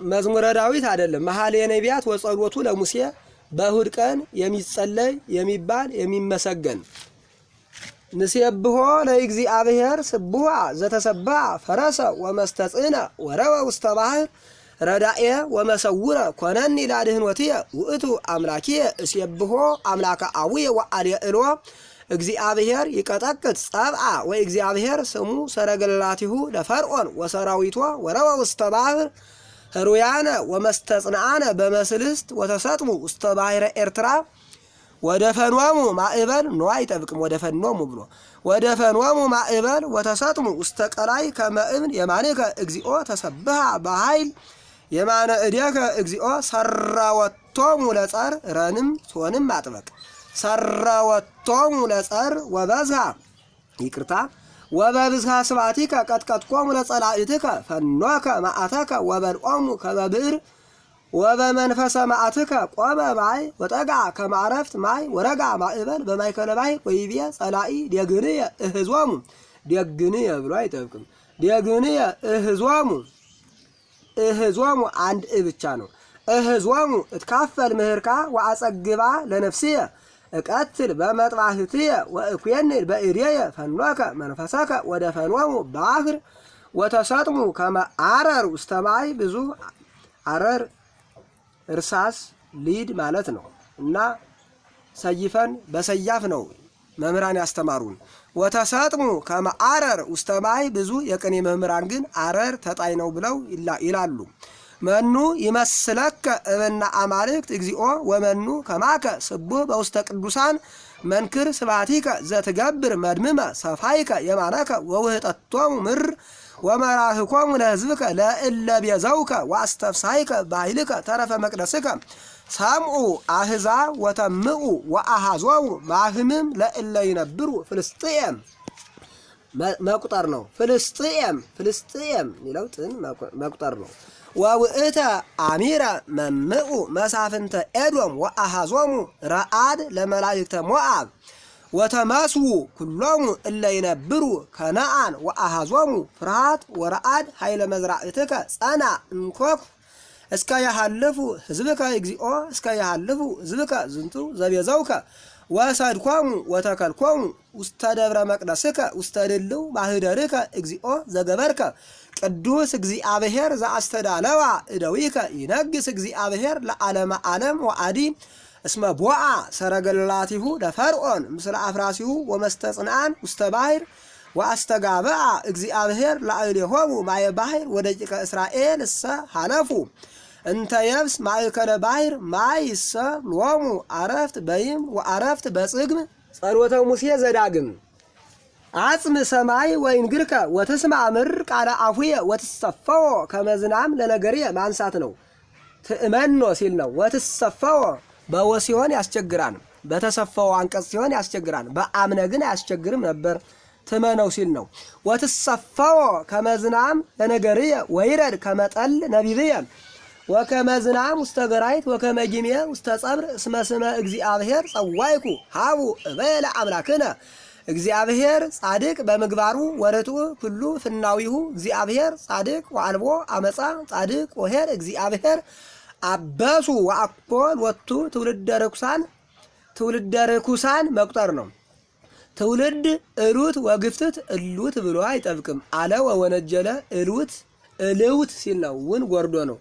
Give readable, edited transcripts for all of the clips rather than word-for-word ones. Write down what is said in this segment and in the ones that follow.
መዝሙረ ዳዊት አይደለም። መኃልየ ነቢያት ወጸሎቱ ለሙሴ በእሁድ ቀን የሚጸለይ የሚባል የሚመሰገን ንሴብሖ ለእግዚአብሔር ስቡሐ ዘተሰብሐ ፈረሰ ወመስተጽእነ ወረወ ውስተ ባሕር ረዳኤ ወመሰውረ ኮነኒ ላድኅኖትየ ውእቱ አምላኪየ እሴብሖ አምላከ አቡየ ወአልየዕሎ እግዚአብሔር ይቀጠቅጥ ጸብአ ወእግዚአብሔር ስሙ ሰረገላቲሁ ለፈርዖን ወሰራዊቶ ወረወ ውስተ ባሕር ህሩያነ ወመስተጽንዓነ በመስልስት ወተሰጥሙ ውስተ ባሕረ ኤርትራ ወደፈኖሙ ማእበል ኖ አይጠብቅም። ወደፈኖሙ ብሎ ወደፈኖሙ ማእበል ወተሰጥሙ ውስተ ቀላይ ከመ እብን የማንከ እግዚኦ ተሰብሐ በኃይል የማነ እዴከ እግዚኦ ሰራወቶሙ ለጸር ረንም ሶንም አጥበቅ ሰራወቶሙ ለጸር ወበዝሃ ይቅርታ ወበብዝሃ ስብሐቲከ ቀጥቀጥቆሙ ለጸላእትከ ፈኖከ መዓተከ ወበልዖሙ ከመ ብዕር ወበመንፈሰ መዓትከ ቆመ ማይ ወጠጋ ከመ ዓረፍት ማይ ወረጋ ማእበል በማእከለ ባሕር ወይቤ ጸላኢ ዴግንየ እህዞሙ ዴግንየ ብሎ አይጠብቅም። ዴግንየ እህዞሙ አንድ ብቻ ነው። እህዞሙ እትካፈል ምህርካ ወአጸግባ ለነፍስየ እቀትል በመጥባሕትየ ወእኩየንል በእዴየ ፈኖከ መንፈሰከ ወደፈኖሙ ባሕር ወተሰጥሙ ከመ አረር ውስተ ማይ ብዙ አረር እርሳስ ሊድ ማለት ነው እና ሰይፈን በሰያፍ ነው መምህራን ያስተማሩን። ወተሰጥሙ ከመ አረር ውስተ ማይ ብዙ የቅኔ መምህራን ግን አረር ተጣይ ነው ብለው ይላሉ። መኑ ይመስለከ እብነ አማልክት እግዚኦ ወመኑ ከማከ ስቡሕ በውስተ ቅዱሳን መንክር ስብሐቲከ ዘትገብር መድምመ ሰፋይከ የማነከ ወውህጠቶሙ ምር ወመራህኮሙ ለሕዝብከ ለእለ ቤዘውከ ወአስተፍሳይከ በኃይልከ ተረፈ መቅደስከ ሰምዑ አሕዛብ ወተምዑ ወአሃዞሙ ማህምም ለእለ ይነብሩ ፍልስጥኤም መቁጠር ነው። ፍልስጥኤም የሚለው ጥን መቁጠር ነው። ወውእተ አሚረ መምዑ መሳፍንተ ኤዶም ወአሃዞሙ ረአድ ለመላእክተ ሞዓብ ወተመስዉ ኩሎሙ እለ ይነብሩ ከነአን ወአሃዞሙ ፍርሃት ወረአድ ኃይለ መዝራእትከ ጸና እንኮክ እስከ ያሃልፉ ሕዝብከ እግዚኦ እስከ ያሃልፉ ሕዝብከ ዝንቱ ዘቤዘውከ ወሰድኮሙ ወተከልኮሙ ውስተ ደብረ መቅደስከ ውስተ ድልው ማህደርከ እግዚኦ ዘገበርከ ቅዱስ እግዚአብሔር ዘአስተዳለዋ እደዊከ ይነግስ እግዚአብሔር ለዓለመ ዓለም ወአዲ እስመ ቦአ ሰረገላቲሁ ለፈርዖን ምስለ አፍራሲሁ ወመስተጽንዓን ውስተ ባሕር ወአስተጋብአ እግዚአብሔር ላዕሌሆሙ ማየ ባሕር ወደቂቀ እስራኤል እሰ ሐለፉ እንተ የብስ ማእከለ ባሕር ማይ እሰ ሎሙ አረፍት በይም ወአረፍት በጽግም ጸሎተ ሙሴ ዘዳግም አጽም ሰማይ ወይንግርከ ወትስማ ምድር ቃለ አፉየ ወትሰፈዎ ከመዝናም ለነገርየ ማንሳት ነው። ትእመኖ ሲል ነው። ወትሰፈዎ በወ ሲሆን ያስቸግራል። በተሰፈው አንቀጽ ሲሆን ያስቸግራል። በአምነ ግን አያስቸግርም ነበር። ትመነው ሲል ነው። ወትሰፈዎ ከመዝናም ለነገርየ ወይረድ ከመጠል ነቢብየ ወከመዝናም ውስተ ገራይት ወከመጊሜ ውስተ ጸብር እስመ ስመ እግዚአብሔር ጸዋይኩ ሃቡ እበለ አምላክነ እግዚአብሔር ጻድቅ በምግባሩ ወርቱዕ ኩሉ ፍናዊሁ እግዚአብሔር ጻድቅ ወአልቦ አመፃ ጻድቅ ወኄር እግዚአብሔር አበሱ ወአኮ ወቱ ትውልደ ርኩሳን መቁጠር ነው። ትውልድ እሉት ወግፍትት እሉት ብሎ አይጠብቅም። አለ ወወነጀለ እልውት ሲል ነው። ውን ጎርዶ ነው።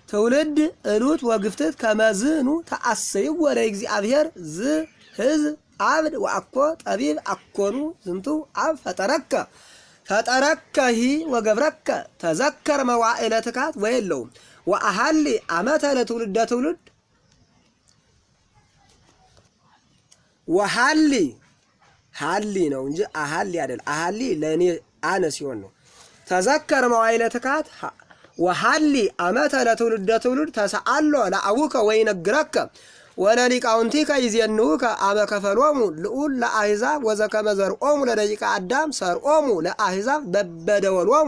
ትውልድ እሉት ወግፍትት ከመዝኑ ተአሰይው ወለ እግዚአብሔር ዝ ሕዝብ አብድ ወአኮ ጠቢብ አኮኑ ዝንቱ አብ ፈጠረከ ሂ ወገብረከ ተዘከር መዋዕለ ትካት ወየለውም ወአሃሊ አመተ ለትውልደ ትውልድ ወሃሊ ሃሊ ነው እንጂ አሃሊ አይደል። አሃሊ ለኔ አነ ሲሆን ነው። ተዘከር መዋዕለ ትካት ወሃሊ አመተ ለትውልደ ትውልድ ተሰአሎ ለአቡከ ወይነግረከ ወለሊቃውንቲከ ይዜንውከ አመ ከፈሎሙ ልዑል ለአሕዛብ ወዘከመ ዘርኦሙ ለደቂቀ አዳም ሰርኦሙ ለአሕዛብ በበደወሎሙ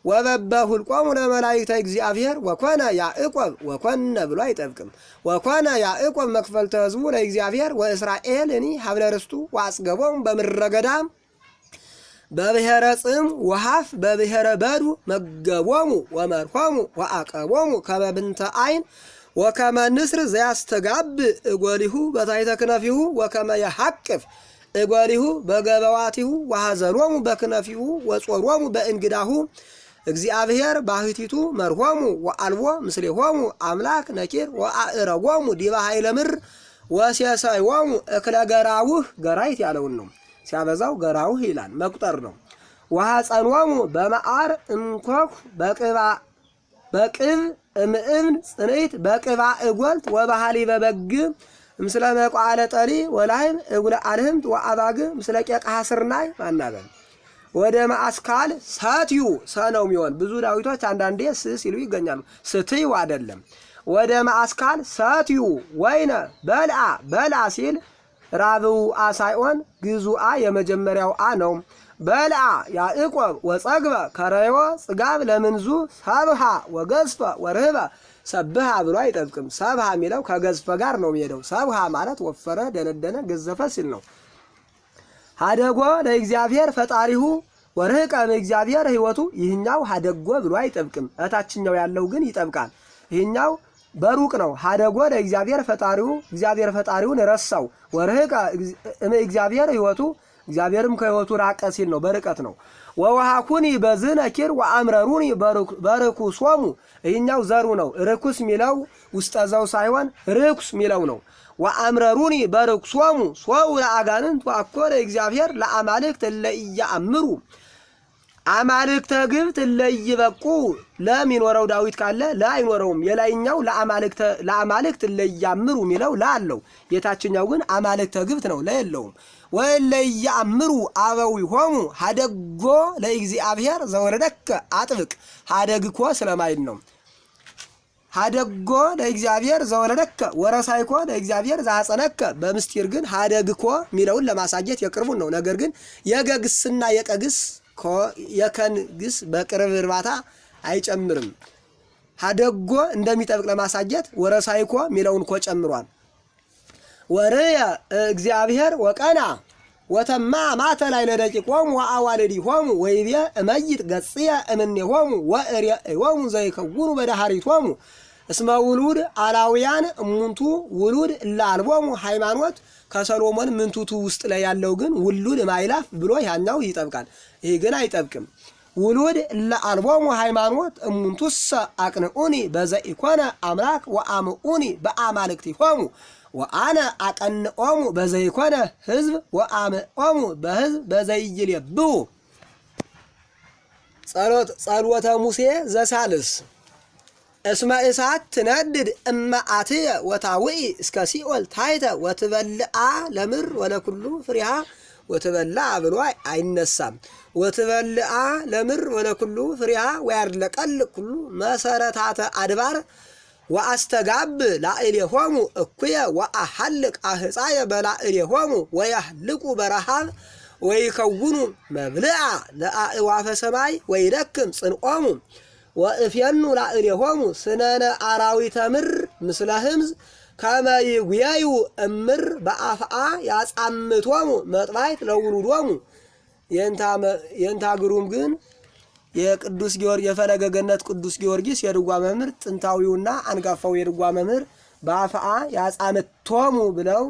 ወበበሁልቆሙ ለመላእክተ እግዚአብሔር ወኮነ ያዕቆብ ወኮነ ብሎ አይጠብቅም። ወኮነ ያዕቆብ መክፈልተ ሕዝቡ ለእግዚአብሔር ወእስራኤልኒ ሀብለ ርስቱ ወአጽገቦሙ በምድረ ገዳም በብሔረ ጽም ወሃፍ በብሔረ በዱ መገቦሙ ወመርሆሙ ወአቀቦሙ ከመ ብንተ አይን ወከመ ንስር ዘያስተጋብ እጎሊሁ በታሕተ ክነፊሁ ወከመ የሐቅፍ እጎሊሁ በገበዋቲሁ ወሐዘሎሙ በክነፊሁ ወጾሮሙ በእንግዳሁ እግዚአብሔር ባሕቲቱ መርሆሙ ወአልቦ ምስሌሆሙ አምላክ ነኪር ወአእረጎሙ ዲበ ኃይለ ምድር ወሴሰዮሙ እክለ ገራውህ ገራይት ያለውን ነው። ሲያበዛው ገራውህ ይላል፣ መቁጠር ነው። ወሐፀኖሙ በመዓር እንኮኩ በቅብ እምእብን ጽንዕት በቅባ እጎልት ወበሃሊበ በግ ምስለ መቋለ ጠሊ ወላይም እጉለ አልህምት ወአባግ ምስለ ቄቃ ስርናይ ማናበል ወደ ማአስካል ሳትዩ ሰነው የሚሆን ብዙ ዳዊቶች አንዳንዴ ሲሉ ይገኛሉ። ስትዩ አይደለም። ወደ ማአስካል ሳትዩ ወይነ በልዓ ሲል ራብው አ ሳይሆን ግዙአ የመጀመሪያው አ ነው። በልዓ ያዕቆብ ወጸግበ ከረዮ ጽጋብ ለምንዙ ሰብሃ ወገዝፈ ወርህበ ሰብሃ ብሎ አይጠብቅም። ሰብሃ የሚለው ከገዝፈ ጋር ነው የሚሄደው። ሰብሃ ማለት ወፈረ፣ ደነደነ፣ ገዘፈ ሲል ነው። ሀደጎ ለእግዚአብሔር ፈጣሪሁ ወርህቀ ለእግዚአብሔር ሕይወቱ ይህኛው ሀደጎ ብሎ አይጠብቅም። እታችኛው ያለው ግን ይጠብቃል። ይህኛው በሩቅ ነው። ሀደጎ ለእግዚአብሔር ፈጣሪሁ እግዚአብሔር ፈጣሪውን ረሳው። ወርህቀ እግዚአብሔር ሕይወቱ እግዚአብሔርም ከሕይወቱ ራቀ ሲል ነው፣ በርቀት ነው። ወወሃኩኒ በዝነኪር ወአምረሩኒ በርኩሶሙ ይህኛው ዘሩ ነው። ርኩስ ሚለው ውስጠ ዘው ሳይሆን ርኩስ ሚለው ነው። ወአምረሩኒ በርኩሶሙ ሶው ለአጋንንት ወአኮ ለእግዚአብሔር ለአማልክት ለኢያአምሩ አማልክተ ግብት ለይበቁ ለሚኖረው ዳዊት ካለ ለአይኖረውም። የላይኛው ለአማልክት ለያምሩ ሚለው ላለው፣ የታችኛው ግን አማልክተ ግብት ነው፣ ለየለውም። ወለያምሩ አበዊሆሙ ሀደጎ ለእግዚአብሔር ዘወረደከ አጥብቅ ሀደግኮ ስለማይል ነው። ሀደጎ ለእግዚአብሔር ዘወለደከ ወረሳይኮ ለእግዚአብሔር ዘአጸነከ በምስጢር ግን ሀደግኮ ሚለውን ለማሳየት የቅርቡን ነው። ነገር ግን የገግስና የቀግስ የከን ግስ በቅርብ እርባታ አይጨምርም። ሀደጎ እንደሚጠብቅ ለማሳየት ወረሳይኮ ሚለውን ኮ ጨምሯል። ወርየ እግዚአብሔር ወቀና ወተማ ማተ ላይ ለደቂቆሙ ወአዋልዲሆሙ ወይቤ እመይጥ ገጽየ እምኔሆሙ ወእሬሆሙ ዘይከውኑ በዳህሪቶሙ እስመ ውሉድ አላውያን እሙንቱ ውሉድ እላልቦሙ ሃይማኖት። ከሰሎሞን ምንቱቱ ውስጥ ላይ ያለው ግን ውሉድ ማይላፍ ብሎ ያኛው ይጠብቃል። ይሄ ግን አይጠብቅም። ውሉድ እላልቦሙ ሃይማኖት እሙንቱሰ አቅንዑኒ በዘኢኮነ አምላክ ወአምዑኒ በአማልክቲሆሙ ወአነ አቀንዖሙ በዘይኮነ ህዝብ ወአምዖሙ በህዝብ በዘይይሌብኡ። ጸሎተ ሙሴ ዘሳልስ እስመ እሳት ትነድድ እመ አትየ ወታውኢ እስከ ሲኦል ታይተ ወትበልዓ ለምር ወለኩሉ ፍሬሃ ወትበልዓ ብሎ አይነሳም። ወትበልዓ ለምር ወለኩሉ ፍሬሃ ወያድለቀል ኩሉ መሰረታተ አድባር ወአስተጋብ ላዕሌሆሙ እኩየ ወአሐልቅ አህፃየ በላዕሌሆሙ ወያህልቁ በረሃብ ወይከውኑ መብልዓ ለአእዋፈ ሰማይ ወይደክም ጽንዖሙ ወእፍየኑ ላዕሌሆሙ ስነነ አራዊተ ምድር ምስለ ህምዝ ከመ ይጉየዩ እምር በአፍአ ያጻምቶሙ መጥባይት ለውሉዶሙ። የእንታ ግሩም ግን የቅዱስ ጊዮርጊስ የፈለገ ገነት ቅዱስ ጊዮርጊስ የድጓ መምህር ጥንታዊውና አንጋፋው የድጓ መምህር በአፍአ ያጻምቶሙ ብለው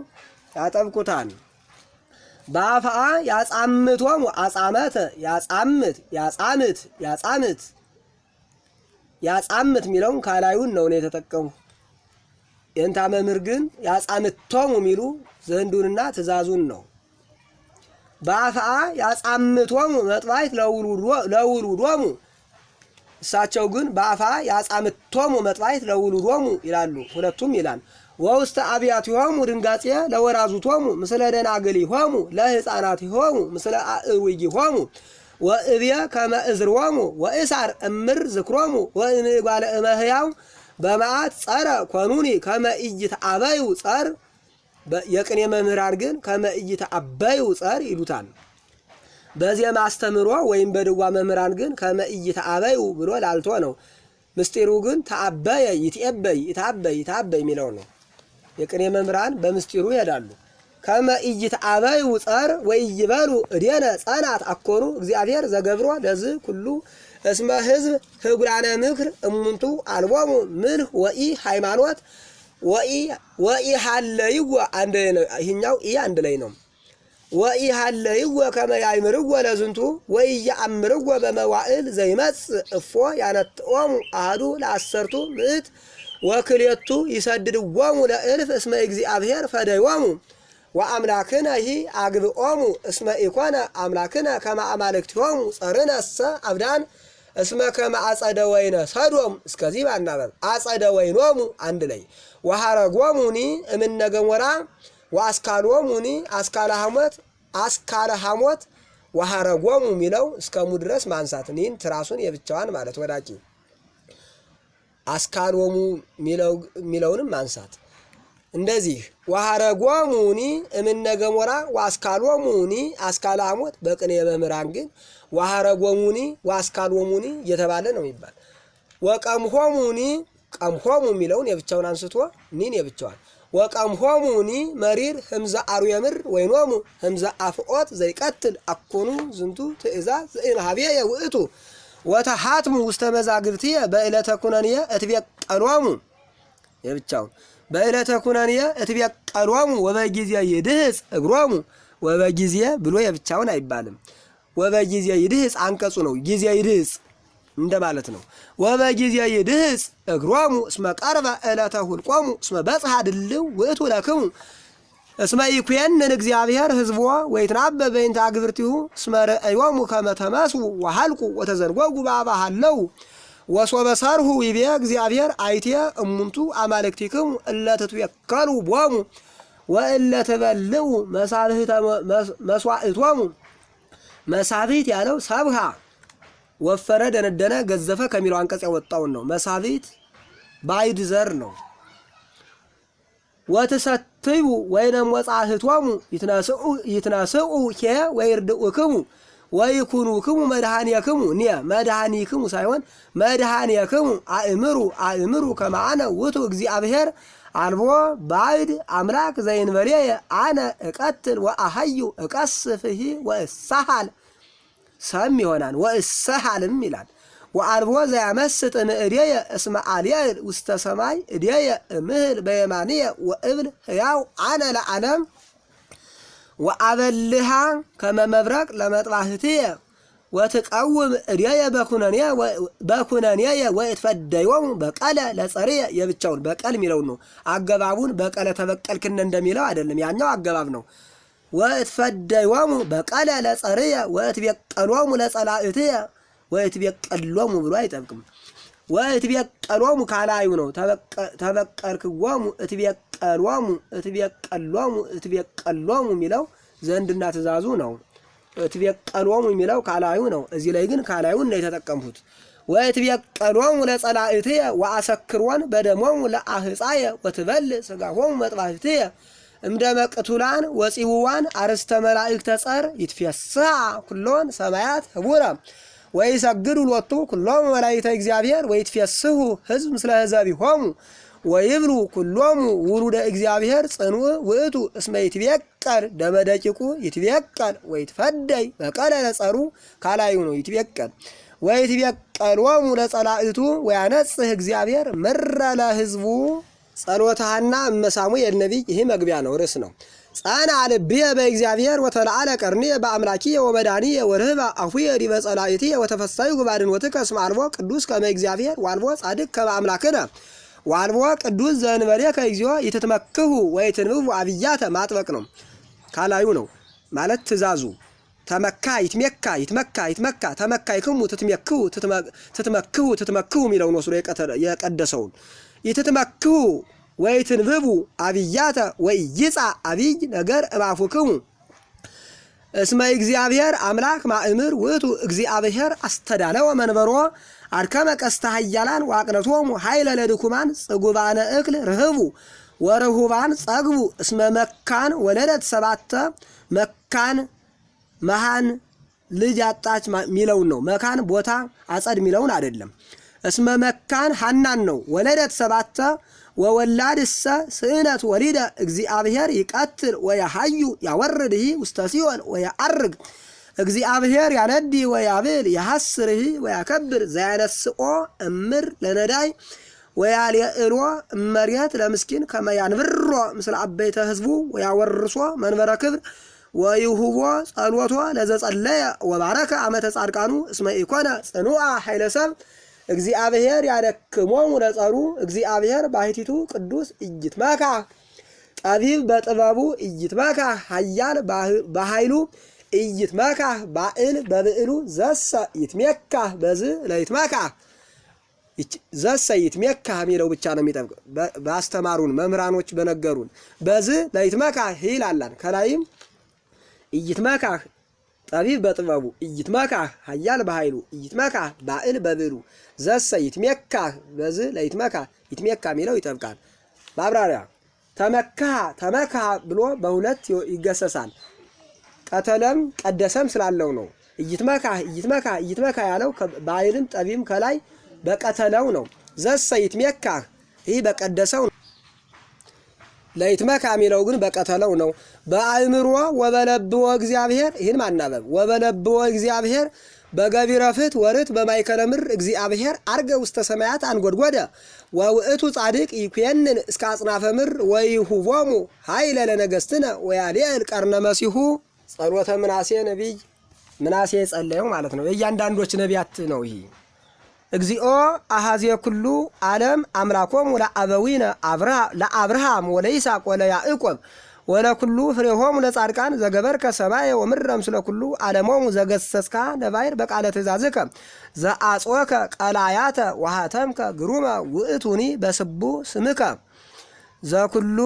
ያጠብቁታል። በአፍአ ያጻምቶሙ አጻመተ ያጻምት ያጻምት ያጻምት ያጻምት ሚለውን ካላዩን ነው የተጠቀሙ። የእንታ መምህር ግን ያጻምቶሙ ሚሉ ዘንዱንና ትእዛዙን ነው። በአፍአ ያጻምቶሙ መጥባይት ለውሉዶሙ እሳቸው ግን በአፍአ ያጻምቶሙ መጥባይት ለውሉዶሙ ይላሉ። ሁለቱም ይላል። ወውስተ አብያቲሆሙ ድንጋጼ ለወራዙቶሙ ምስለ ደናግሊሆሙ ለሕፃናቲሆሙ ምስለ አእሩይሆሙ ወእብየ ከመ እዝርዎሙ ወእሳር እምር ዝክሮሙ ወእምጓለ እመሕያው በመዓት ጸረ ኮኑኒ ከመ ኢይትአበዩ ጸር። የቅኔ መምህራን ግን ከመ ኢይትአበዩ ጸር ይሉታል። በዚያ ማስተምሮ ወይም በድጓ መምህራን ግን ከመ ኢይትአበዩ ብሎ ላልቶ ነው። ምስጢሩ ግን ተአበየ ይትኤበይ ይታበይ ይታበይ የሚለው ነው። የቅኔ መምህራን በምስጢሩ ይሄዳሉ። ከመ ኢይትአበዩ ጸር ወኢይበሉ እዴነ ጸናት አኮኑ እግዚአብሔር ዘገብሮ ለዝ ኩሉ እስመ ሕዝብ ህጉራነ ምክር እሙንቱ አልቦሙ ምልህ ወኢ ሃይማኖት ወኢ ሀለይዎ አንድ ነው። ይሄኛው አንድ ላይ ነው። ወኢ ሀለይዎ ከመ ያእምርዎ ለዝንቱ ወኢየአምርዎ በመዋዕል ዘይመጽእ እፎ ያነጥኦሙ አሐዱ ለአሰርቱ ምዕት ወክልኤቱ ይሰድድዎሙ ለእልፍ እስመ እግዚአብሔር ፈደዮሙ ወአምላክነ ሂ አግብኦሙ እስመ ኢኮነ አምላክነ ከመ አማልክቲሆሙ ጸርነሰ አብዳን እስመ ከመ አጸደ ወይነ ሰዶም። እስከዚህ ባናበብ አጸደ ወይኖሙ አንድ ላይ ወሐረጎሙኒ እምነ ገሞራ ወአስካሎሙኒ አስካለ ሐሞት ወሐረጎሙ ሚለው እስከሙ ድረስ ማንሳት እኒን ትራሱን የብቻዋን ማለት ወዳቂ አስካሎሙ ሚለውንም ማንሳት እንደዚህ ወሐረጎሙኒ እምነ ገሞራ ወአስካሎሙኒ አስካለ ሐሞት በቅኔ መምህራን ግን ወሐረጎሙኒ ወአስካሎሙኒ እየተባለ ነው የሚባል። ወቀምሆሙኒ ቀምሆሙ ሚለውን የብቻውን አንስቶ ኒን የብቻዋን ወቀምሆሙኒ መሪር ህምዘ አርዌ ምር ወይኖሙ ህምዘ አፍቆት ዘይቀትል አኮኑ ዝንቱ ትእዛዝ ዘእንሃብየ ውእቱ ወተሃትሙ ውስተ መዛግብትየ በዕለተ ኩነንየ እትቤቀሎሙ የብቻውን በዕለተ ኩነንየ እትቤቀሎሙ ወበጊዜ ይድህጽ እግሮሙ ወበጊዜ ብሎ የብቻውን አይባልም። ወበጊዜ ይድህጽ አንቀጹ ነው። ጊዜ ይድህጽ እንደማለት ነው። ወበጊዜ ይድህጽ እግሮሙ እስመ ቀርበ ዕለተ ሁልቆሙ እስመ በጽሐ ድልው ውእቱ ለክሙ እስመ ይኩየንን እግዚአብሔር ህዝቦ ወይትናበብ በእንተ አግብርቲሁ እስመ ረአዮሙ ከመ ተመስኡ ወሐልቁ ወተዘንጎጉ በአባሃለው ወሶበ ሰርሁ ይቤ እግዚአብሔር አይቴ እሙንቱ አማልክቲክሙ እለ ትትወከሉ ቦሙ ወእለ ትበልዑ መሳብሕተ መስዋዕቶሙ። መሳብሕት ያለው ሰብሃ ወፈረ፣ ደነደነ፣ ገዘፈ ከሚለው አንቀጽ ያወጣውን ነው። መሳብሕት ባይድ ዘር ነው። ወትሰትዩ ወይነ ሞጻሕቶሙ ይትነስኡ ኬ ወይርድኡክሙ ወይኩኑክሙ መድኃኒክሙ ኒ መድኃኒክሙ ሳይሆን መድኃኒክሙ አእምሩ ከመ አነ ውእቱ እግዚአብሔር አልቦ ባዕድ አምላክ ዘእንበሌየ አነ እቀትል ወአሐዩ እቀስፍሂ ወእሳሃል ሰም ይሆናል። ወእሳሃልም ይላል። ወአልቦ ዘያመስጥ እምእዴየ እስመ አልየል ውስተ ሰማይ እዴየ እምህል በየማንየ ወእብል ሕያው አነ ለዓለም ወአበልሃ ከመ መብረቅ ለመጥባሕትየ ወትቀውም እዴየ በኩነንየ ወእትፈደዮሙ በቀለ ለጸርየ። የብቻውን በቀል የሚለው ነው። አገባቡን በቀለ ተበቀልክነ እንደሚለው አይደለም። ያኛው አገባብ ነው። ወእትፈደዮሙ በቀለ ለጸርየ ወእትቤቀሎሙ ለጸላእትየ ወእትቤቀሎሙ ብሎ አይጠብቅም። ወእትቤቀሎሙ ካላዩ ነው። ተበቀልክዎሙ እትቤቀሎሙ የሚለው ዘንድና ትእዛዙ ነው። እትቤቀሎሙ የሚለው ካላዩ ነው። እዚህ ላይ ግን ካላዩን ነው የተጠቀምሁት። ወእትቤቀሎሙ ለጸላእትየ ወአሰክሮን በደሞሙ ለአህፃየ ወትበልዕ ሥጋሆሙ መጥባሕትየ እምደመ ቅቱላን ወፂውዋን አርስተ መላእክተ ጸር ይትፌስሐ ኩሎን ሰማያት ህቡረ ወይሰግዱ ሎቱ ኩሎሙ መላእክተ እግዚአብሔር ወይትፌስሑ ሕዝብ ምስለ ሕዘቢሆሙ ወይብሉ ኩሎሙ ውሉደ እግዚአብሔር ጽኑዕ ውእቱ እስመ ይትቤቀል ደመ ደቂቁ ይትቤቀል ወይትፈደይ በቀለ ለጸሩ ካላዩ ነው። ይትቤቀል ወይትቤቀሎሙ ለጸላእቱ ወያነጽህ እግዚአብሔር ምረ ለሕዝቡ ጸሎተ ሐና እመሳሙኤል ነቢይ። ይህ መግቢያ ነው፣ ርዕስ ነው። ጸና ልብየ በእግዚአብሔር ወተለዓለ ቀርንየ በአምላኪየ ወመድኃኒየ ወርህበ አፉየ ዲበ ጸላእትየ ወተፈሳዩ ጉባድንወትከ እስመ አልቦ ቅዱስ ከመ እግዚአብሔር ወአልቦ ጻድቅ ከመ አምላክነ ወአልቦ ቅዱስ ዘእንበሌከ እግዚኦ ይትትመክሁ ወይትንብቡ አብያተ ማጥበቅ ነው። ካላዩ ነው ማለት ትእዛዙ። ተመካ ይትመካ ተመካይክሙ ትትመክሁ የሚለውን ወስዶ የቀደሰውን ይትትመክሁ ወይትንብቡ አብያተ ወይይጻ አብይ ነገር እባፉክሙ እስመ እግዚአብሔር አምላክ ማእምር ውእቱ እግዚአብሔር አስተዳለወ መንበሮ አድከመ ቀስተ ኃያላን ወአቅነቶሙ ኃይለ ለድኩማን ጽጉባነ እክል ርህቡ ወርሁባን ጸግቡ እስመ መካን ወለደት ሰባተ መካን መሃን ልጅ አጣች ሚለውን ነው። መካን ቦታ አጸድ ሚለውን አይደለም። እስመ መካን ሐናን ነው። ወለደት ሰባተ ወወላድሰ ስእነት ወሊደ እግዚአብሔር ይቀትል ወያሐዩ ያወርድህ ውስተ ሲኦል ወያአርግ እግዚአብሔር ያነዲ ወያብል ያሐስርህ ወያከብር ዘያነስኦ እምር ለነዳይ ወያልየእሎ እመሬት ለምስኪን ከመያንብሮ ምስለ አበይተ ህዝቡ ወያወርሶ መንበረ ክብር ወይሁቦ ጸሎቶ ለዘጸለየ ወባረከ አመተ ጻድቃኑ እስመ ኢኮነ ጽኑዓ ኃይለ ሰብ እግዚአብሔር ያደክሞሙ ለጸሩ እግዚአብሔር ባሕቲቱ ቅዱስ ኢይትመካ ጠቢብ በጥበቡ ኢይትመካ ኃያል በኃይሉ ኢይትመካ ባእል በብዕሉ ዘሰ ይትሜካ በዝ ለይትመካ ዘሰ ይትሜካ የሚለው ብቻ ነው የሚጠብቅ ባስተማሩን መምህራኖች በነገሩን በዝ ለይትመካ ይላላን ከላይም ኢይትመካ ጠቢብ በጥበቡ ኢይትመካ ኃያል በኃይሉ ኢይትመካ ባእል በብዕሉ ዘሰ ይትሜካ በዝ ለይትመካ ይትሜካ የሚለው ይጠብቃል። ማብራሪያ ተመካ ብሎ በሁለት ይገሰሳል። ቀተለም ቀደሰም ስላለው ነው። ኢይትመካ ያለው ባይልም ጠቢም ከላይ በቀተለው ነው። ዘሰ ይትሜካ ይህ በቀደሰው ነው። ለይትመካ የሚለው ግን በቀተለው ነው። በአእምሮ ወበለብዎ እግዚአብሔር ይህን ማናበብ ወበለብዎ እግዚአብሔር በገቢረ ፍት ወርት በማይከለ ምድር እግዚአብሔር አርገ ውስተ ሰማያት አንጎድጎደ ወውእቱ ጻድቅ ይኩየንን እስከ አጽናፈ ምድር ወይሁቦሙ ኃይለ ለነገስትነ ወያልየል ቀርነ መሲሁ ጸሎተ ምናሴ ነቢይ ምናሴ ጸለየው ማለት ነው። የእያንዳንዶች ነቢያት ነው። ይሄ እግዚኦ አሐዜ ኩሉ ዓለም አምላኮሙ ለአበዊነ ለአብርሃም ወለይስሐቅ ወለያዕቆብ ወለኩሉ ፍሬሆሙ ለጻድቃን ዘገበርከ ሰማየ ወምድረ ምስለ ኩሉ ዓለሞሙ ዘገሰስካ ነባይር በቃለ ትእዛዝከ ዘአጽወከ ቀላያተ ወሃተምከ ግሩመ ውእቱኒ በስቡ ስምከ ዘኩሉ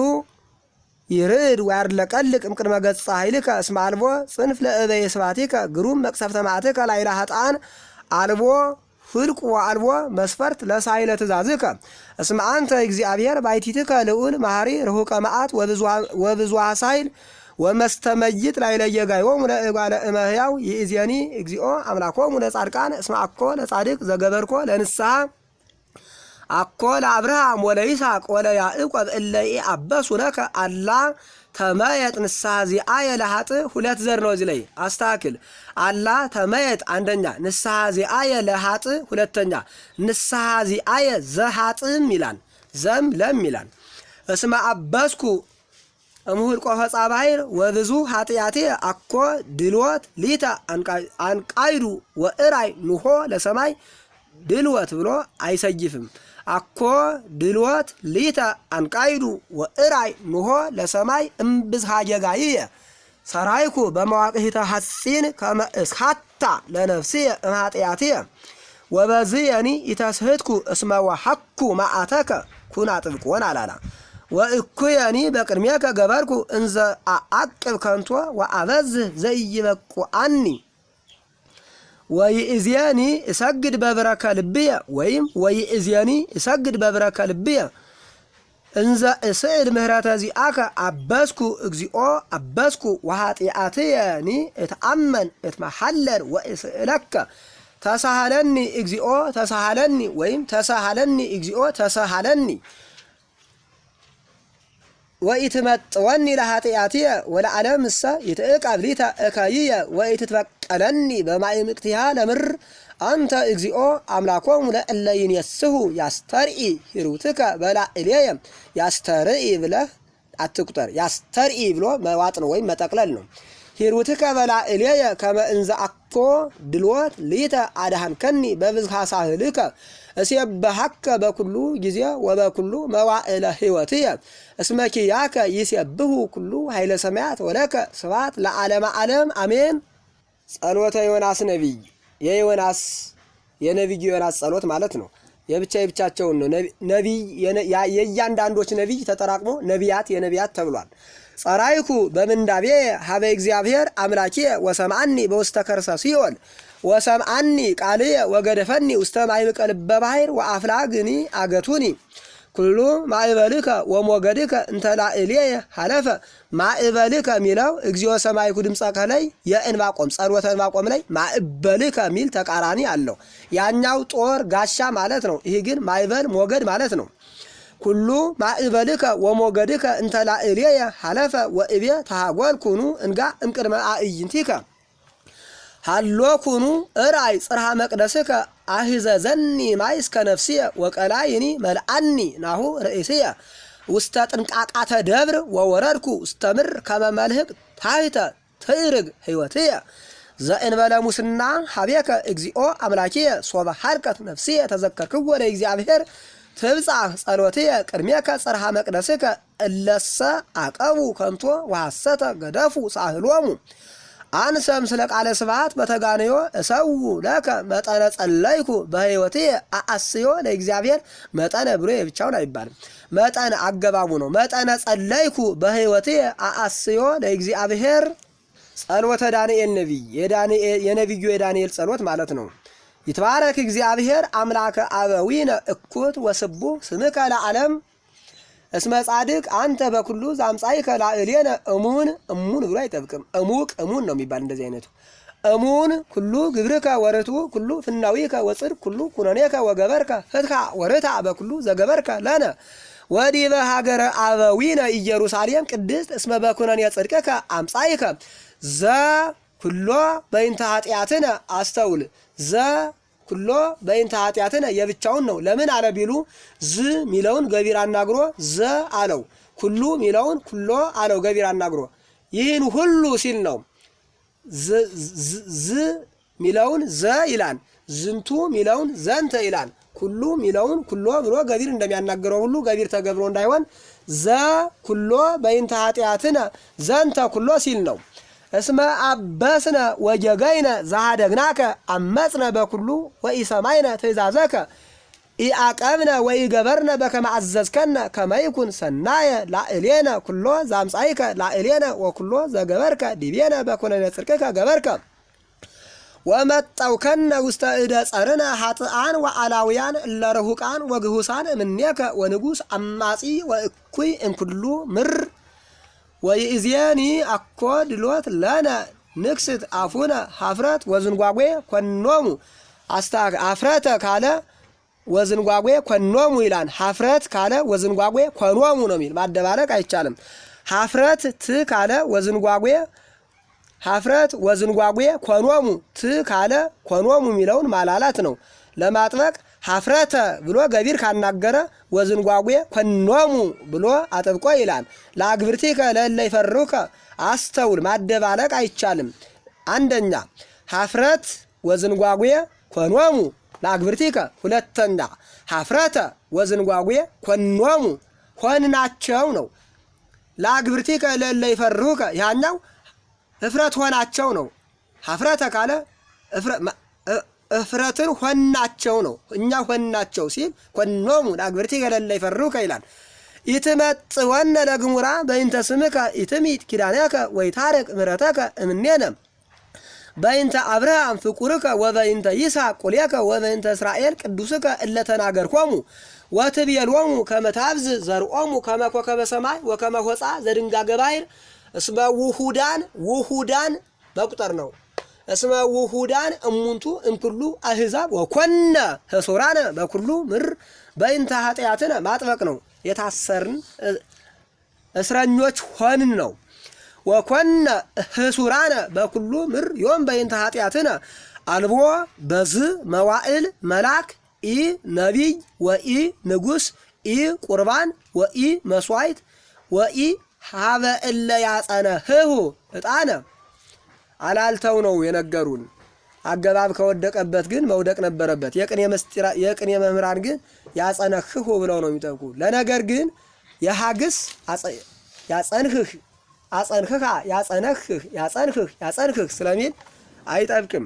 ይርድ ወያርለቀልቅ እምቅድመ ገጸ ኃይልከ እስመ አልቦ ጽንፍ ለእበየ ስብሐቲከ ግሩም መቅሰፍተ መዓትከ ላዕለ ኃጥአን አልቦ ፍልቅ ወአልቦ መስፈርት ለሳይለ ትእዛዝከ እስመ አንተ እግዚአብሔር ባሕቲትከ ልዑል መሐሪ ርሁቀ መዓት ወብዙኃ ሳይል ወመስተመይጥ ላዕለ የጋዮሙ ለእጓለ እመሕያው ይእዜኒ እግዚኦ አምላኮሙ ለጻድቃን እስመ አኮ ለጻድቅ ዘገበርኮ ለንስሐ አኮ ለአብርሃም ወለይስሐቅ ወለያዕቆብ እለ ኢአበሱ ለከ አላ ተመየጥ ንስሐ ዚአየ ለኃጥእ ሁለት ዘር ነው። እዚህ ላይ አስተካክል። አላ ተመየጥ አንደኛ፣ ንስሐ ዚአየ ለኃጥእ ሁለተኛ፣ ንስሐ ዚአየ ዘኃጥእም ይላል፣ ዘም ለም ይላል። እስመ አበስኩ እምሁልቆ ፈጻ ባሕር ወብዙ ኃጢአቴ አኮ ድልወት ሊተ አንቃይዱ ወእራይ ኑሆ ለሰማይ ድልወት ብሎ አይሰይፍም። አኮ ድልወት ሊተ አንቃይዱ ወእራይ ኑሆ ለሰማይ እምብዝሃ ጌጋይየ ሰራይኩ በመዋቅሂተ ሐጺን ከመ እስሐታ ለነፍስየ እምኃጢአትየ ወበዝየኒ ኢተስሕትኩ እስመ ወሐኩ መዓተከ ኩና ጥብቆን አላላ ወእኩየኒ በቅድሜከ ገበርኩ እንዘ አዕቅብ ከንቶ ወአበዝህ ዘኢይበቁአኒ ወይእዜኒ እሰግድ በብረከ ልብየ ወይም ወይእዜኒ እሰግድ በብረከ ልብየ እንዘ እስዕድ ምህረተ ዚአከ አበስኩ እግዚኦ አበስኩ ወኃጢአትየኒ እትአመን እትመሐለል ወእስእለከ ተሳሃለኒ እግዚኦ ተሳሃለኒ ወይም ተሳሃለኒ እግዚኦ ተሳሃለኒ ወኢትመጥወኒ ለኃጢአትየ ወለዓለምሰ ይትዕቀብ ሊተ እከይየ ወኢትትበቀለኒ በማእምቅቲሃ ለምድር አንተ እግዚኦ አምላኮሙ ለእለ ይንየስሑ ያስተርኢ ሂሩትከ በላዕሌየ ያስተርኢ ብለህ አትቁጠር። ያስተርኢ ብሎ መዋጥ ነው ወይም መጠቅለል ነው። ሂሩትከ በላዕሌየ ከመ እንዘ አኮ ድልወት ሊተ አድኃንከኒ በብዝሃ ሳህልከ እሴብሐከ በኩሉ ጊዜ ወበኩሉ መዋዕለ ሕይወትየ እስመ ኪያከ ይሴብሑ ኩሉ ኃይለ ሰማያት ወለከ ስብሐት ለዓለመ ዓለም አሜን። ጸሎተ ዮናስ ነቢይ የዮናስ የነቢዩ ዮናስ ጸሎት ማለት ነው። የብቻቸውን ነው። ነቢይ የእያንዳንዶች ነቢይ ተጠራቅሞ ነቢያት የነቢያት ተብሏል። ጸራይኩ በምንዳቤ ሀበ እግዚአብሔር አምላኬ ወሰምዓኒ በውስተ ከርሰ ሲኦል ወሰምዓኒ ቃልየ ወገደፈኒ ውስተ ማዕምቀ ልበ ባሕር ወአፍላግኒ አገቱኒ ኩሉ ማዕበልከ ወሞገድከ እንተ ላዕሌየ ሀለፈ። ማዕበልከ ሚለው እግዚኦ ሰማይኩ ድምፀከ ላይ የዕንባቆም ጸሎተ ዕንባቆም ላይ ማዕበልከ ሚል ተቃራኒ አለው። ያኛው ጦር ጋሻ ማለት ነው። ይህ ግን ማዕበል ሞገድ ማለት ነው። ኩሉ ማዕበልከ ወሞገድከ እንተ ላዕሌየ ሀለፈ ወእቤ ተሃጐል ኩኑ እንጋ እምቅድመ አዕይንቲከ ሃሎ ኩኑ እራይ ጽርሐ መቅደስከ አህዘዘኒ ማይ እስከ ነፍስየ ወቀላይኒ መልአኒ ናሁ ርእስየ ውስተ ጥንቃቃተ ደብር ወወረድኩ ውስተ ምድር ከመ መልህቅ ታሕተ ትዕርግ ሕይወትየ ዘእንበለ ሙስና ሀቤከ እግዚኦ አምላኪየ ሶበ ሐርቀት ነፍስየ ተዘከርክዎ ለእግዚአብሔር ትብጻሕ ጸሎትየ ቅድሜከ ጽርሐ መቅደስከ እለሰ አቀቡ ከንቶ ወሐሰተ ገደፉ ሳህሎሙ አንሰ ምስለ ቃለ ስብሐት በተጋንዮ እሰው ለከ መጠነ ጸለይኩ በሕይወትየ አአስዮ ለእግዚአብሔር። መጠነ ብሎ የብቻውን አይባልም። መጠን አገባቡ ነው። መጠነ ጸለይኩ በሕይወትየ አአስዮ ለእግዚአብሔር። ጸሎተ ዳንኤል ነቢይ የነቢዩ የዳንኤል ጸሎት ማለት ነው። ይትባረክ እግዚአብሔር አምላከ አበዊነ እኩት ወስቡሕ ስምከ ለዓለም እስመ ጻድቅ አንተ በኩሉ ዛምጻእከ ላዕሌነ እሙን ብሎ አይጠብቅም። እሙን ነው የሚባል እንደዚህ አይነቱ እሙን ኩሉ ግብርከ ወርቱ ኩሉ ፍናዊከ ወጽድቅ ኩሉ ኩነኔከ ወገበርከ ፍትሐ ወርታ በኩሉ ዘገበርከ ለነ ወዲበ ሀገረ አበዊነ ኢየሩሳሌም ቅድስት እስመ በኩነኔ ጽድቅከ አምጻእከ ዘ ኩሎ በእንተ ኃጢአትነ አስተውል ዘ ኩሎ በእንተ ኃጢአትነ የብቻውን ነው። ለምን አለ ቢሉ ዝ ሚለውን ገቢር አናግሮ ዘ አለው። ኩሉ ሚለውን ኩሎ አለው ገቢር አናግሮ ይህን ሁሉ ሲል ነው። ዝ ሚለውን ዘ ይላል። ዝንቱ ሚለውን ዘንተ ይላል። ኩሉ ሚለውን ኩሎ ብሎ ገቢር እንደሚያናግረው ሁሉ ገቢር ተገብሮ እንዳይሆን ዘ ኩሎ በእንተ ኃጢአትነ ዘንተ ኩሎ ሲል ነው። እስመ አበስነ ወጀገይነ ዘሃደግናከ አመጽነ በኩሉ ወኢሰማይነ ትእዛዘከ ኢአቀብነ ወኢገበርነ በከመ አዘዝከነ ከመ ይኩን ሰናየ ላዕሌነ ኩሎ ዛምጻእከ ላዕሌነ ወኩሎ ዘገበርከ ዲቤነ በኩነኔ ጽድቅከ ገበርከ ወመጠውከነ ውስተ እደ ጸርነ ኃጥአን ወአላውያን እለ ርሑቃን ወግሁሳን እምኔከ ወንጉስ አማጺ ወእኩይ እምኩሉ ምድር ወይእዜኒ አኮ ድሎት ለነ ንክስት አፉነ ሀፍረት ወዝንጓጓ ኮኖሙ አፍረተ ካለ ወዝንጓጓ ኮኖሙ ይላል። ሀፍረት ካለ ወዝንጓጓ ኮኖሙ ነው የሚል ማደባለቅ አይቻልም። ሀፍረት ት ካለ ወዝንጓጓ ሀፍረት ወዝንጓጓ ኮኖሙ ት ካለ ኮኖሙ የሚለውን ማላላት ነው ለማጥበቅ። ሀፍረተ ብሎ ገቢር ካናገረ ወዝንጓጓ ኮኖሙ ብሎ አጥብቆ ይላል። ለአግብርቲከ ለእለ ይፈሩከ አስተውል ማደባለቅ አይቻልም። አንደኛ ሀፍረት ወዝንጓጓ ኮኖሙ ለአግብርቲከ፣ ሁለተኛ ሀፍረተ ወዝንጓጓ ኮኖሙ ሆንናቸው ነው። ለአግብርቲከ ለእለ ይፈሩከ ያኛው እፍረት ሆናቸው ነው። ሀፍረተ ካለ እፍረትን ሆናቸው ነው። እኛ ሆናቸው ሲል ኮኖሙ ለአግብርቲከ ለእለ ይፈሩከ ይላል። ኢትመጽወነ ለግሙራ በእንተ ስምከ ኢትሚት ኪዳነከ ወይታረቅ ምሕረተከ እምኔነ በእንተ አብርሃም ፍቁርከ ወበእንተ ይስሐቅ ቁልኤከ ወበእንተ እስራኤል ቅዱስከ እለ ተናገርኮሙ ወትቤሎሙ ከመ ታብዝ ዘርኦሙ ከመ ኮከበ ሰማይ ወከመ ሆጻ ዘድንጋገ ባሕር እስመ ውሁዳን መቁጠር ነው። እስመ ውሁዳን እሙንቱ እምኩሉ አሕዛብ ወኮነ ህሱራነ በኩሉ ምድር በእንተ ኃጢአትነ ማጥበቅ ነው። የታሰርን እስረኞች ሆንን ነው። ወኮነ ህሱራነ በኩሉ ምድር ዮም በእንተ ኃጢአትነ አልቦ በዝ መዋዕል መላክ ኢ ነቢይ ወኢ ንጉስ ኢ ቁርባን ወኢ መስዋዕት ወኢ ሀበ እለ ያጸነህሁ ዕጣነ አላልተው ነው የነገሩን። አገባብ ከወደቀበት ግን መውደቅ ነበረበት። የቅኔ መምህራን ግን ያጸነህሁ ብለው ነው የሚጠቁ። ለነገር ግን የሀግስ ያጸንህህ አጸንህኻ ያጸነህህ ያጸንህህ ስለሚል አይጠብቅም።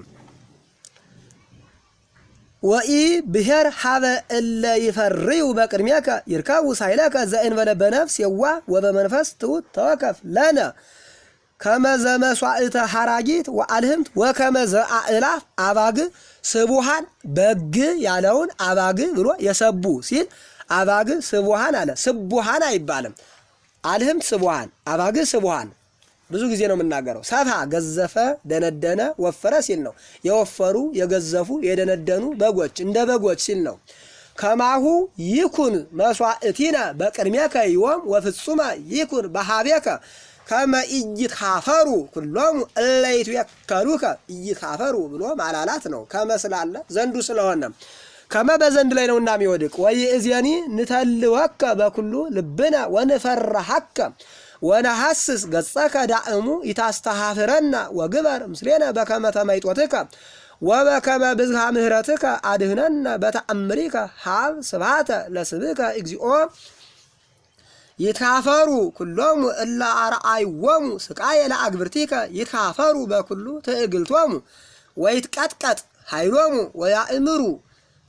ወኢ ብሔር ሀበ እለ ይፈርዩ በቅድሜከ ይርከቡ ሳይለከ ዘእንበለ በነፍስ የዋ ወበመንፈስ ትሑት ተወከፍ ለነ ከመዘ መስዋዕተ ሐራጊት ወአልህምት ወከመዘ አእላፍ አባግ ስቡሃን በግ ያለውን አባግ ብሎ የሰቡ ሲል አባግ ስቡሃን አለ። ስቡሃን አይባልም። አልህም ስቡሃን፣ አባግ ስቡሃን ብዙ ጊዜ ነው የምናገረው። ሰፋ ገዘፈ፣ ደነደነ፣ ወፈረ ሲል ነው። የወፈሩ የገዘፉ የደነደኑ በጎች እንደ በጎች ሲል ነው። ከማሁ ይኩን መስዋዕቲነ በቅድሜከ ዮም ወፍጹመ ይኩን በሃቤከ ከመ ኢይትካፈሩ ኩሎሙ እለ ይትወከሉከ። ኢይትካፈሩ ብሎ ማላላት ነው። ከመ ስላለ ዘንዱ ስለሆነ ከመ በዘንድ ላይ ነውና የሚወድቅ። ወይእዜኒ ንተልወከ በኩሉ ልብነ ወንፈርሐከ ወነሐስስ ገጸከ ዳእሙ ይታስተሐፍረና ወግበር ምስሌነ በከመ ተመይጦትከ ወበከመ ብዝሃ ምህረትከ አድህነነ በተአምሪከ ሀብ ስብሐተ ለስብከ እግዚኦ። ይትካፈሩ ኩሎሙ እለ አርአይዎሙ ስቃየ ለአግብርቲከ ይትካፈሩ በኩሉ ትዕግልቶሙ ወይትቀጥቀጥ ኃይሎሙ ወያእምሩ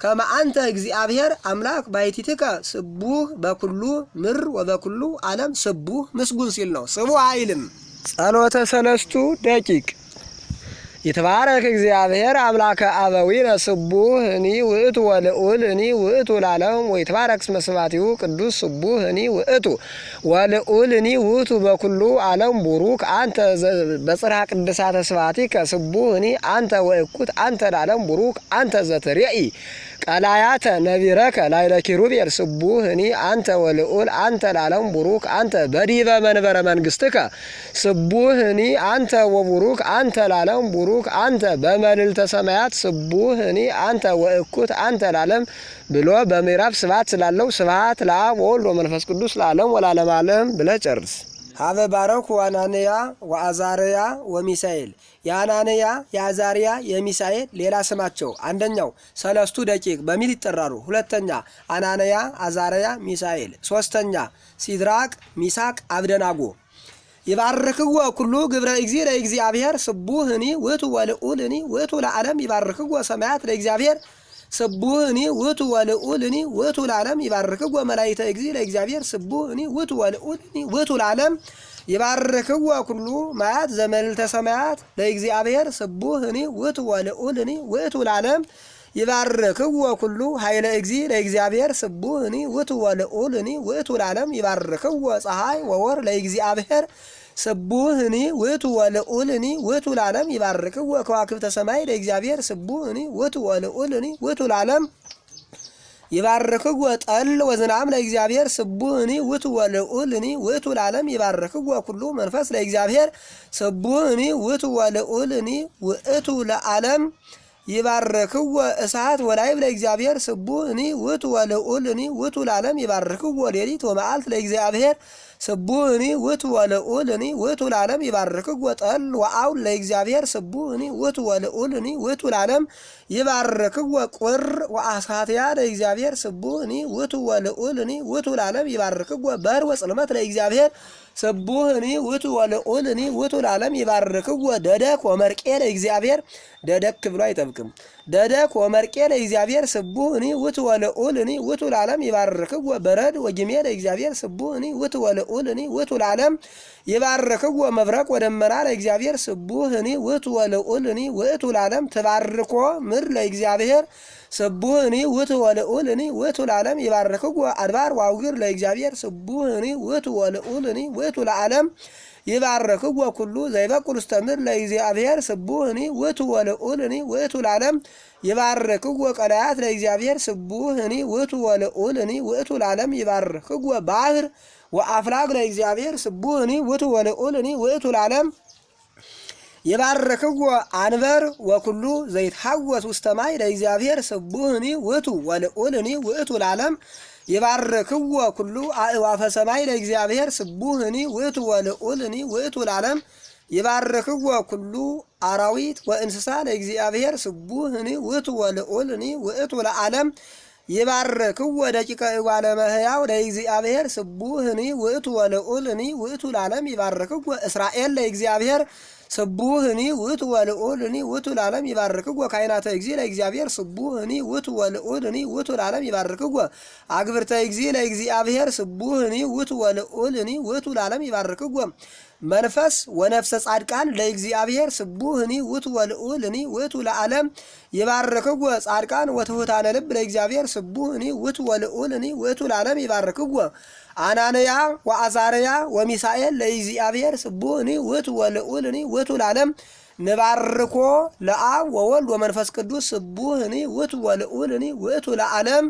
ከመ አንተ እግዚአብሔር አምላክ ባሕቲትከ ስቡህ በኩሉ ምድር ወበኩሉ ዓለም ስቡህ ምስጉን ሲል ነው። ስቡህ አይልም። ጸሎተ ሰለስቱ ደቂቅ። ይትባረክ እግዚአብሔር አምላከ አበዊነ ስቡህ እኒ ውእቱ ወልዑል እኒ ውእቱ ለዓለም ወይትባረክ እስመ ስብሐቲሁ ቅዱስ ስቡህ እኒ ውእቱ ወልዑል እኒ ውእቱ በኩሉ ዓለም ቡሩክ አንተ በጽርሐ ቅድሳተ ስብሐቲከ ስቡህ እኒ አንተ ወእኩት አንተ ለዓለም ቡሩክ አንተ ዘትሬኢ ቀላያተ ነቢረከ ላዕለ ኪሩቤል ስቡህ እኒ አንተ ወልዑል አንተ ለዓለም ቡሩክ አንተ በዲበ መንበረ መንግሥትከ ስቡህ እኒ አንተ ወቡሩክ አንተ ለዓለም ቡሩክ አንተ በመልዕልተ ሰማያት ስቡህ እኒ አንተ ወእኩት አንተ ለዓለም ብሎ በምዕራፍ ስብሐት ስላለው ስብሐት ለአብ ወወልድ ወመንፈስ ቅዱስ ለዓለም ወለዓለመ ዓለም ብለህ ጨርስ። ሀበ ባረኩ አናንያ ወአዛርያ ወሚሳኤል። የአናንያ የአዛርያ የሚሳኤል ሌላ ስማቸው አንደኛው ሰለስቱ ደቂቅ በሚል ይጠራሉ። ሁለተኛ አናንያ አዛርያ ሚሳኤል። ሶስተኛ ሲድራቅ ሚሳቅ አብደናጎ። ይባርክዎ ኩሉ ግብረ እግዚእ ለእግዚአብሔር ስቡህ እኒ ውእቱ ወልዑል እኒ ውእቱ ለዓለም ይባርክዎ ሰማያት ለእግዚአብሔር ስቡህ እኒ ውእቱ ወልዑል እኒ ውእቱ ለዓለም ይባርክዎ መላእክተ እግዚእ ለእግዚአብሔር ስቡህ እኒ ውእቱ ወልዑል እኒ ውእቱ ለዓለም ይባርክዎ ኩሉ ማያት ዘመልዕልተ ሰማያት ለእግዚአብሔር ስቡህ እኒ ውእቱ ወልዑል እኒ ውእቱ ለዓለም ይባርክዎ ኩሉ ኃይለ እግዚእ ለእግዚአብሔር ስቡህ እኒ ውእቱ ወልዑል እኒ ውእቱ ለዓለም ይባርክዎ ፀሐይ ወወር ለእግዚአብሔር ስቡህ እኒ ውእቱ ወልዑል እኒ ውእቱ ለዓለም ይባርክዎ ከዋክብተ ሰማይ ለእግዚአብሔር ስቡህ እኒ ውእቱ ወልዑል እኒ ውእቱ ለዓለም ይባርክዎ ጠል ወዝናም ለእግዚአብሔር ስቡህ እኒ ውእቱ ወልዑል እኒ ውእቱ ለዓለም ይባርክዎ ኩሉ መንፈስ ለእግዚአብሔር ስቡህ እኒ ውእቱ ወልዑል እኒ ውእቱ ለዓለም ይባርክዎ እሳት ወላዕብ ለእግዚአብሔር ስቡህ እኒ ውእቱ ወልዑል እኒ ውእቱ ለዓለም ይባርክዎ ሌሊት ወመዓልት ለእግዚአብሔር ስቡህ እኒ ውእቱ ወልዑል እኒ ውእቱ ለዓለም ይባርክዎ ጠል ወአውል ለእግዚአብሔር ስቡህ እኒ ውእቱ ወልዑል እኒ ውእቱ ለዓለም ይባርክዎ ቁር ወአሳትያ ለእግዚአብሔር ስቡህ እኒ ውእቱ ወልዑል እኒ ውእቱ ለዓለም ይባርክዎ በር ወጽልመት ለእግዚአብሔር ስቡህ እኒ ውእቱ ወልዑል እኒ ውእቱ ለዓለም ይባርክዎ ደደክ ወመርቄ ለእግዚአብሔር ደደክ ብሎ አይጠብቅም። ደደክ ወመርቄ ለእግዚአብሔር ስቡህ እኒ ውእቱ ወልዑል እኒ ውእቱ ለዓለም ይባርክዎ በረድ ወጊሜ ለእግዚአብሔር ስቡህ እኒ ውእቱ ወልዑል እኒ ውእቱ ለዓለም ይባርክዎ መብረቅ ወደመና ለእግዚአብሔር ስቡህ እኒ ውእቱ ወልዑል እኒ ውእቱ ለዓለም ተባርኮ ምድር ለእግዚአብሔር ስቡህ እኒ ውእቱ ወልዑል እኒ ውእቱ ለዓለም ይባርክዎ አድባር ወአውግር ለእግዚአብሔር ስቡህ እኒ ውእቱ ወልዑል እኒ ውእቱ ለዓለም ይባርክዎ ኩሉ ዘይበቁል ውስተ ምድር ለእግዚአብሔር ስቡህ እኒ ውእቱ ወልዑል እኒ ውእቱ ለዓለም ይባርክዎ ቀላያት ለእግዚአብሔር ስቡህ እኒ ውእቱ ወልዑል እኒ ውእቱ ለዓለም ይባርክዎ ባህር ወአፍላግ ለእግዚአብሔር ስቡህ እኒ ውእቱ ወልዑል እኒ ውእቱ ለዓለም ይባርክዎ አንበር ወኩሉ ዘይትሐወስ ውስተ ማይ ለእግዚአብሔር ስቡህ እኒ ውእቱ ወልዑል እኒ ውእቱ ለዓለም ይባርክዎ ኩሉ አእዋፈ ሰማይ ለእግዚአብሔር ስቡህ እኒ ውእቱ ወልዑል እኒ ውእቱ ለዓለም ይባርክዎ ኩሉ አራዊት ወእንስሳ ለእግዚአብሔር ስቡህ እኒ ውእቱ ወልዑል እኒ ውእቱ ለዓለም ይባርክዎ ደቂቀ እጓለ እመሕያው ለእግዚአብሔር ስቡህ እኒ ውእቱ ወልዑል እኒ ውእቱ ለዓለም ይባርክዎ እስራኤል ለእግዚአብሔር ስቡህ እኒ ውእቱ ወልዑል እኒ ውእቱ ለዓለም ይባርክዎ ካህናተ እግዚእ ለእግዚአብሔር ስቡህ እኒ ውእቱ ወልዑል እኒ ውእቱ ለዓለም ይባርክዎ አግብርተ እግዚእ ለእግዚአብሔር ስቡህ እኒ ውእቱ ወልዑል እኒ ውእቱ ለዓለም ይባርክዎ መንፈስ ወነፍሰ ጻድቃን ለእግዚአብሔር ስቡህኒ ውእቱ ወልዑልኒ ውእቱ ለዓለም ይባርክዎ ጻድቃን ወትሑታነ ልብ ለእግዚአብሔር ስቡህኒ ውእቱ ወልዑልኒ ውእቱ ለዓለም ይባርክዎ አናንያ ወአዛርያ ወሚሳኤል ለእግዚአብሔር ስቡህኒ ውእቱ ወልዑልኒ ውእቱ ለዓለም ንባርኮ ለአብ ወወልድ ወመንፈስ ቅዱስ ስቡህኒ ውእቱ ወልዑልኒ ውእቱ ለዓለም